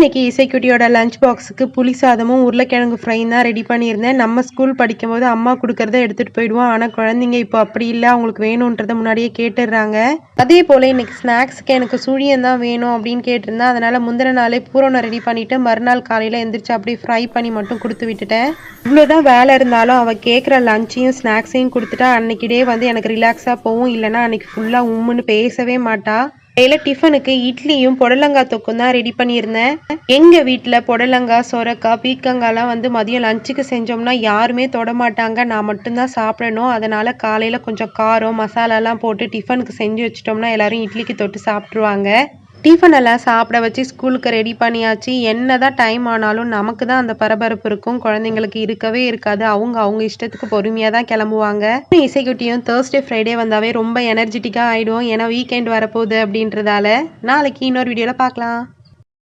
இன்னைக்கு இசைக்குட்டியோட லஞ்ச் பாக்ஸுக்கு புளி சாதமும் உருளைக்கிழங்கு ஃப்ரையும் தான் ரெடி பண்ணியிருந்தேன். நம்ம ஸ்கூல் படிக்கும்போது அம்மா கொடுக்கறத எடுத்துகிட்டு போயிடுவோம். ஆனால் குழந்தைங்க இப்போ அப்படி இல்லை, அவங்களுக்கு வேணுன்றதை முன்னாடியே கேட்டுடுறாங்க. அதே போல் இன்னைக்கு ஸ்நாக்ஸுக்கு எனக்கு சுழியம் தான் வேணும் அப்படின்னு கேட்டிருந்தேன். அதனால் முந்தின நாளே பூரணம் ரெடி பண்ணிவிட்டு மறுநாள் காலையில் எந்திரிச்சு அப்படியே ஃப்ரை பண்ணி மட்டும் கொடுத்து விட்டுட்டேன். இவ்வளோதான் வேலை இருந்தாலும் அவள் கேட்குற லஞ்சையும் ஸ்நாக்ஸையும் கொடுத்துட்டா அன்னைக்கு டே வந்து எனக்கு ரிலாக்ஸாக போகும். இல்லைனா அன்னைக்கு ஃபுல்லாக உம்முன்னு பேசவே மாட்டா. காலையில் டிஃபனுக்கு இட்லியும் புடலங்காய் தொக்கும் தான் ரெடி பண்ணியிருந்தேன். எங்கள் வீட்டில் புடலங்காய், சொரக்காய், பீக்கங்காய்லாம் வந்து மதியம் லஞ்சுக்கு செஞ்சோம்னா யாருமே தொடமாட்டாங்க. நான் மட்டும்தான் சாப்பிடணும். அதனால் காலையில் கொஞ்சம் காரம் மசாலாலாம் போட்டு டிஃபனுக்கு செஞ்சு வச்சிட்டோம்னா எல்லோரும் இட்லிக்கு தொட்டு சாப்பிட்ருவாங்க. டிஃபன் எல்லாம் சாப்பிட வச்சு ஸ்கூலுக்கு ரெடி பண்ணியாச்சு. என்ன தான் டைம் ஆனாலும் நமக்கு தான் அந்த பரபரப்பு இருக்கும். குழந்தைங்களுக்கு இருக்கவே இருக்காது. அவங்க இஷ்டத்துக்கு பொறுமையாக தான் கிளம்புவாங்க. இசைக்குட்டியும் தேர்ஸ்டே ஃப்ரைடே வந்தாவே ரொம்ப எனர்ஜெட்டிக்காக ஆகிடும். ஏன்னா வீக்கெண்ட் வரப்போகுது அப்படின்றதால. நாளைக்கு இன்னொரு வீடியோவில் பார்க்கலாம்.